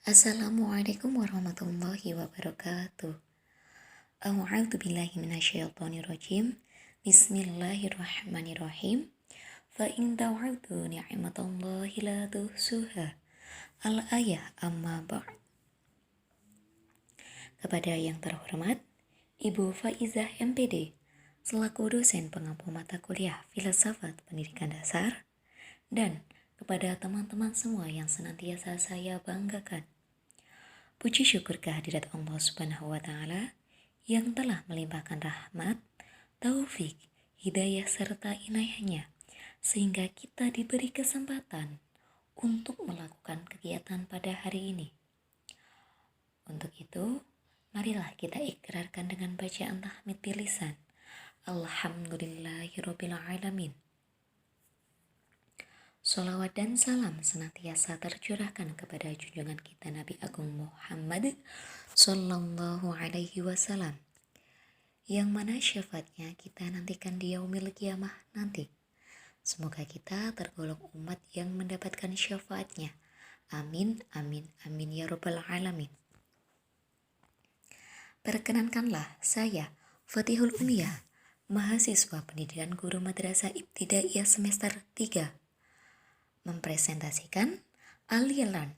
Assalamualaikum warahmatullahi wabarakatuh. A'udzu billahi minasyaitonir rajim. Bismillahirrahmanirrahim. Fa in ta'udzu ni'matallahi la tuhsuha. Al-ayah amma ba'd. Kepada yang terhormat Ibu Faizah MPD selaku dosen pengampu mata kuliah Filsafat Pendidikan Dasar, dan kepada teman-teman semua yang senantiasa saya banggakan. Puji syukur kehadirat Allah Subhanahu wa Ta'ala yang telah melimpahkan rahmat, taufik, hidayah serta inayahnya sehingga kita diberi kesempatan untuk melakukan kegiatan pada hari ini. Untuk itu, marilah kita ikrarkan dengan bacaan tahmid di lisan. Alhamdulillahirabbil alamin. Sholawat dan salam senantiasa tercurahkan kepada junjungan kita Nabi Agung Muhammad Sallallahu Alaihi Wasallam, yang mana syafaatnya kita nantikan di yaumil qiyamah nanti. Semoga kita tergolong umat yang mendapatkan syafaatnya. Amin, amin, amin ya rabbal alamin. Perkenankanlah saya Fatihul Umiyah, mahasiswa pendidikan guru madrasah ibtidaiyah semester 3, mempresentasikan aliran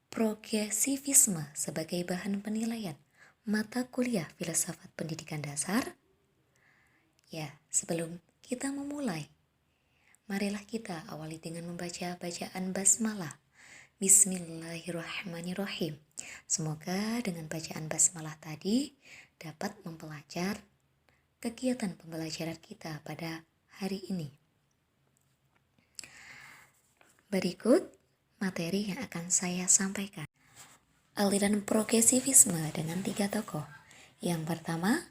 progresivisme sebagai bahan penilaian mata kuliah Filsafat Pendidikan Dasar. Ya, sebelum kita memulai, marilah kita awali dengan membaca bacaan basmalah. Bismillahirrahmanirrahim. Semoga dengan bacaan basmalah tadi dapat mempelajar kegiatan pembelajaran kita pada hari ini. Berikut materi yang akan saya sampaikan. Aliran progresivisme dengan 3 tokoh. Yang pertama,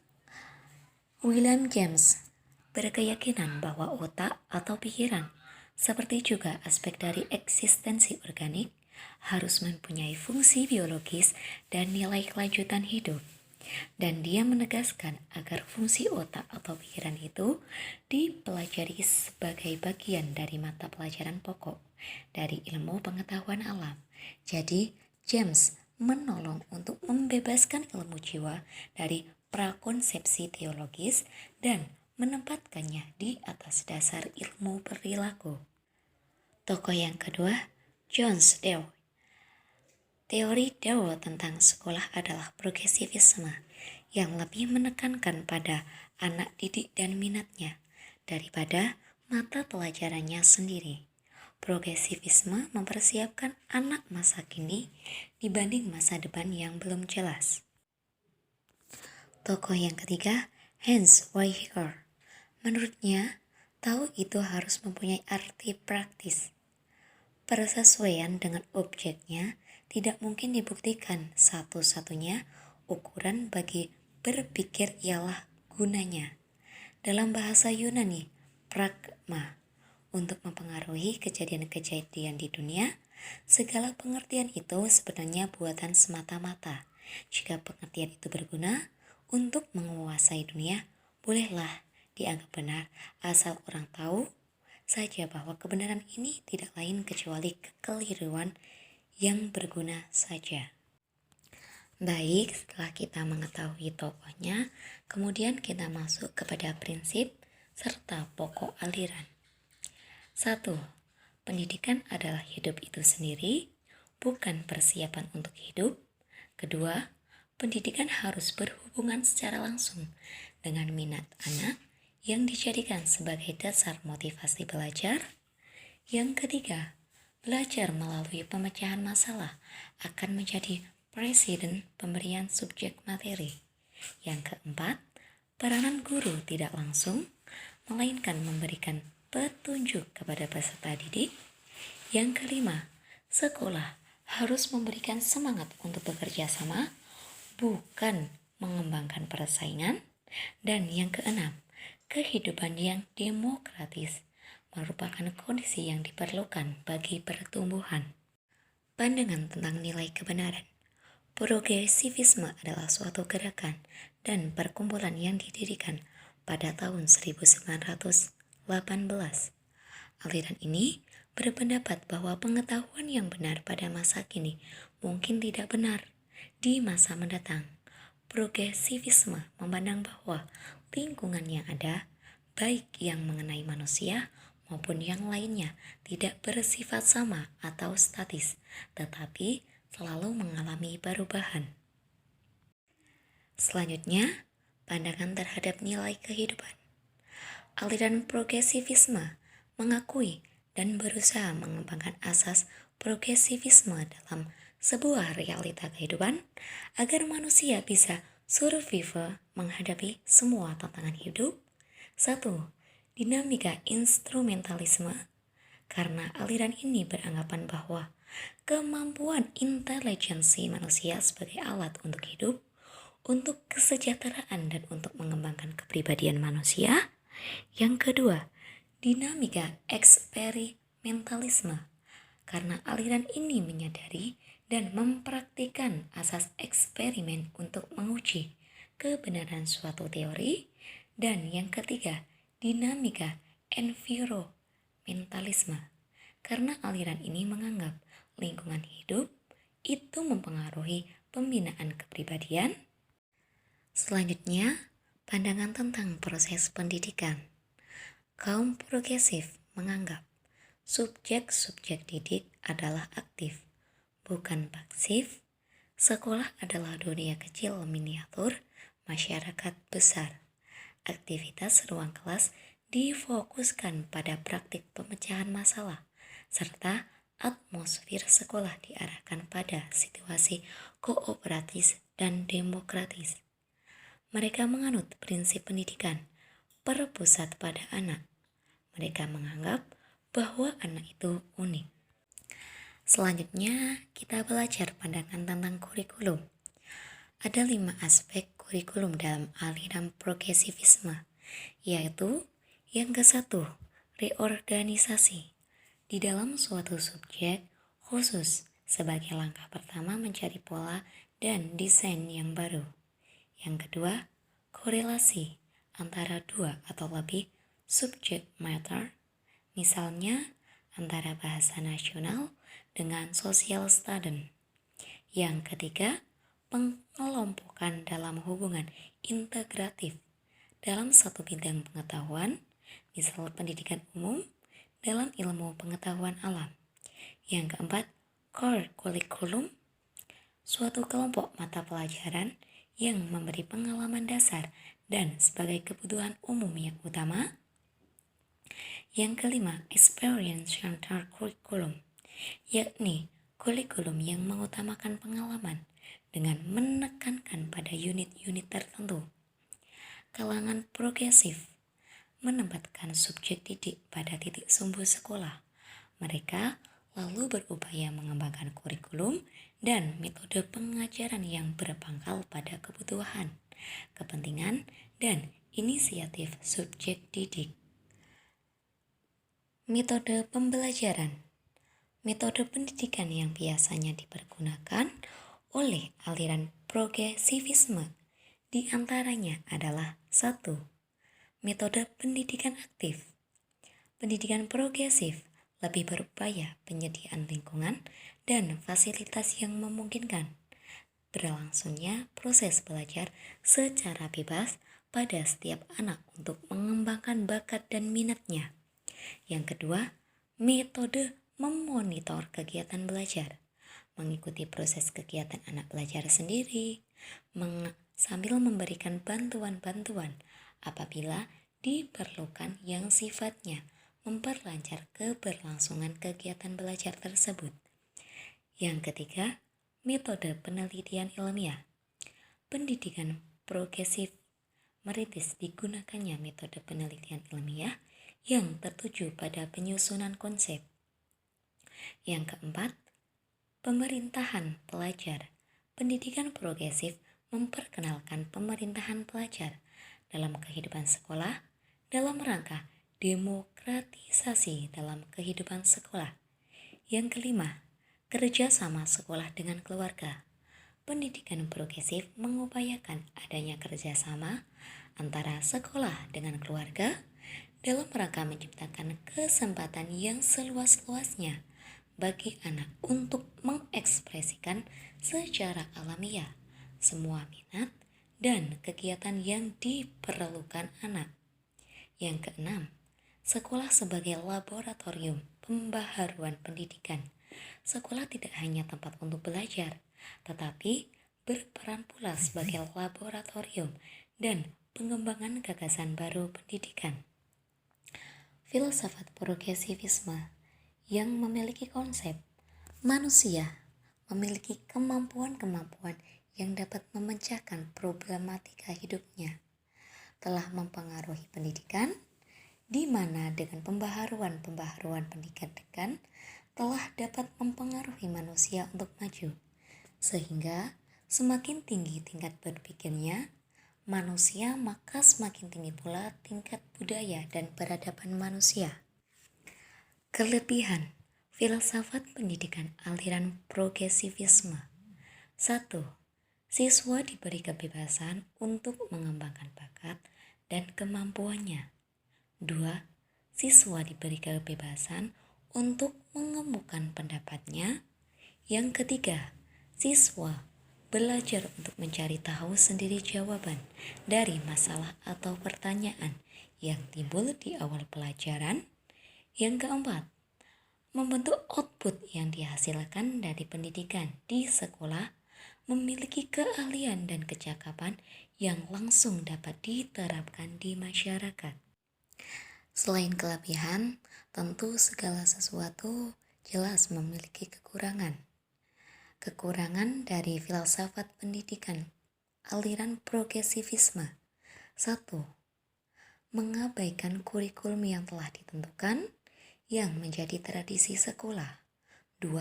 William James berkeyakinan bahwa otak atau pikiran, seperti juga aspek dari eksistensi organik, harus mempunyai fungsi biologis dan nilai kelanjutan hidup. Dan dia menegaskan agar fungsi otak atau pikiran itu dipelajari sebagai bagian dari mata pelajaran pokok dari ilmu pengetahuan alam. Jadi, James menolong untuk membebaskan ilmu jiwa dari prakonsepsi teologis dan menempatkannya di atas dasar ilmu perilaku. Tokoh yang kedua, John Dewey. Teori Dewey tentang sekolah adalah progresivisme yang lebih menekankan pada anak didik dan minatnya daripada mata pelajarannya sendiri. Progresivisme mempersiapkan anak masa kini dibanding masa depan yang belum jelas. Tokoh yang ketiga, Hans Weigel. Menurutnya, tahu itu harus mempunyai arti praktis. Persesuaian dengan objeknya tidak mungkin dibuktikan. Satu-satunya ukuran bagi berpikir ialah gunanya. Dalam bahasa Yunani, pragma. Untuk mempengaruhi kejadian-kejadian di dunia, segala pengertian itu sebenarnya buatan semata-mata. Jika pengertian itu berguna untuk menguasai dunia, bolehlah dianggap benar asal orang tahu saja bahwa kebenaran ini tidak lain kecuali kekeliruan yang berguna saja. Baik, setelah kita mengetahui tokohnya, kemudian kita masuk kepada prinsip serta pokok aliran. 1. Pendidikan adalah hidup itu sendiri, bukan persiapan untuk hidup. 2. Pendidikan harus berhubungan secara langsung dengan minat anak yang dijadikan sebagai dasar motivasi belajar. Yang 3, belajar melalui pemecahan masalah akan menjadi presiden pemberian subjek materi. Yang 4, peranan guru tidak langsung, melainkan memberikan petunjuk kepada peserta didik. Yang 5, sekolah harus memberikan semangat untuk bekerja sama, bukan mengembangkan persaingan. Dan yang 6, kehidupan yang demokratis merupakan kondisi yang diperlukan bagi pertumbuhan. Pandangan tentang nilai kebenaran. Progresivisme adalah suatu gerakan dan perkumpulan yang didirikan pada tahun 1918. Aliran ini berpendapat bahwa pengetahuan yang benar pada masa kini mungkin tidak benar di masa mendatang. Progresivisme memandang bahwa lingkungan yang ada, baik yang mengenai manusia maupun yang lainnya, tidak bersifat sama atau statis, tetapi selalu mengalami perubahan. Selanjutnya, pandangan terhadap nilai kehidupan. Aliran progresivisme mengakui dan berusaha mengembangkan asas progresivisme dalam sebuah realita kehidupan agar manusia bisa survive menghadapi semua tantangan hidup. 1. Dinamika instrumentalisme. Karena aliran ini beranggapan bahwa kemampuan intelijensi manusia sebagai alat untuk hidup, untuk kesejahteraan dan untuk mengembangkan kepribadian manusia. Yang kedua, dinamika eksperimentalisme. Karena aliran ini menyadari dan mempraktikkan asas eksperimen untuk menguji kebenaran suatu teori. Dan yang ketiga, dinamika environmentalisme. Karena aliran ini menganggap lingkungan hidup itu mempengaruhi pembinaan kepribadian. Selanjutnya, pandangan tentang proses pendidikan. Kaum progresif menganggap subjek-subjek didik adalah aktif, bukan pasif. Sekolah adalah dunia kecil miniatur masyarakat besar. Aktivitas ruang kelas difokuskan pada praktik pemecahan masalah, serta atmosfer sekolah diarahkan pada situasi kooperatif dan demokratis. Mereka menganut prinsip pendidikan berpusat pada anak. Mereka menganggap bahwa anak itu unik. Selanjutnya, kita belajar pandangan tentang kurikulum. Ada 5 aspek kurikulum dalam aliran progresivisme, yaitu yang ke-1, reorganisasi. Di dalam suatu subjek khusus sebagai langkah pertama mencari pola dan desain yang baru. Yang kedua, korelasi antara 2 atau lebih subject matter, misalnya antara bahasa nasional dengan social studies. Yang ketiga, pengelompokan dalam hubungan integratif dalam satu bidang pengetahuan, misal pendidikan umum dalam ilmu pengetahuan alam. Yang keempat, core curriculum, suatu kelompok mata pelajaran yang memberi pengalaman dasar dan sebagai kebutuhan umum yang utama. Yang kelima, experience-centered curriculum, yakni kurikulum yang mengutamakan pengalaman dengan menekankan pada unit-unit tertentu. Kalangan progresif menempatkan subjek didik pada titik sumbu sekolah. Mereka lalu berupaya mengembangkan kurikulum dan metode pengajaran yang berpangkal pada kebutuhan, kepentingan, dan inisiatif subjek didik. Metode pembelajaran. Metode pendidikan yang biasanya dipergunakan oleh aliran progresivisme di antaranya adalah 1. Metode pendidikan aktif. Pendidikan progresif lebih berupaya penyediaan lingkungan dan fasilitas yang memungkinkan berlangsungnya proses belajar secara bebas pada setiap anak untuk mengembangkan bakat dan minatnya. Yang kedua, metode memonitor kegiatan belajar, mengikuti proses kegiatan anak belajar sendiri, sambil memberikan bantuan-bantuan apabila diperlukan yang sifatnya memperlancar keberlangsungan kegiatan belajar tersebut. Yang ketiga, metode penelitian ilmiah. Pendidikan progresif merintis digunakannya metode penelitian ilmiah yang tertuju pada penyusunan konsep. Yang keempat, pemerintahan pelajar. Pendidikan progresif memperkenalkan pemerintahan pelajar dalam kehidupan sekolah dalam rangka demokratisasi dalam kehidupan sekolah. Yang kelima, kerjasama sekolah dengan keluarga. Pendidikan progresif mengupayakan adanya kerjasama antara sekolah dengan keluarga dalam rangka menciptakan kesempatan yang seluas-luasnya bagi anak untuk mengekspresikan secara alamiah semua minat dan kegiatan yang diperlukan anak. Yang keenam, sekolah sebagai laboratorium pembaharuan pendidikan. Sekolah tidak hanya tempat untuk belajar, tetapi berperan pula sebagai laboratorium dan pengembangan gagasan baru pendidikan. Filsafat progresivisme yang memiliki konsep manusia memiliki kemampuan-kemampuan yang dapat memecahkan problematika hidupnya telah mempengaruhi pendidikan, di mana dengan pembaharuan pendidikan telah dapat mempengaruhi manusia untuk maju, sehingga semakin tinggi tingkat berpikirnya manusia, maka semakin tinggi pula tingkat budaya dan peradaban manusia. Kelebihan filsafat pendidikan aliran progresivisme. 1. Siswa diberi kebebasan untuk mengembangkan bakat dan kemampuannya. 2. Siswa diberi kebebasan untuk mengemukakan pendapatnya. Yang ketiga, siswa belajar untuk mencari tahu sendiri jawaban dari masalah atau pertanyaan yang timbul di awal pelajaran. Yang keempat, membentuk output yang dihasilkan dari pendidikan di sekolah memiliki keahlian dan kecakapan yang langsung dapat diterapkan di masyarakat. Selain kelebihan, tentu segala sesuatu jelas memiliki kekurangan. Kekurangan dari filsafat pendidikan aliran progresivisme. 1. Mengabaikan kurikulum yang telah ditentukan yang menjadi tradisi sekolah. 2.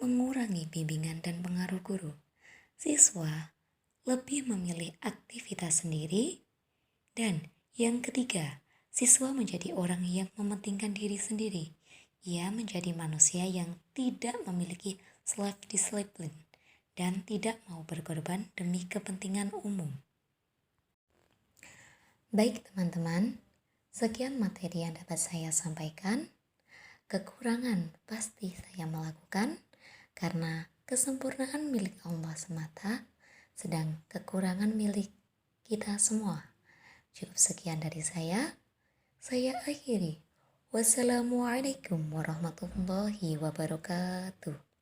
Mengurangi bimbingan dan pengaruh guru. Siswa lebih memilih aktivitas sendiri. Dan yang ketiga, siswa menjadi orang yang mementingkan diri sendiri. Ia menjadi manusia yang tidak memiliki self-discipline dan tidak mau berkorban demi kepentingan umum. Baik teman-teman, sekian materi yang dapat saya sampaikan. Kekurangan pasti saya melakukan karena kesempurnaan milik Allah semata, sedang kekurangan milik kita semua. Cukup sekian dari saya akhiri. Wassalamualaikum warahmatullahi wabarakatuh.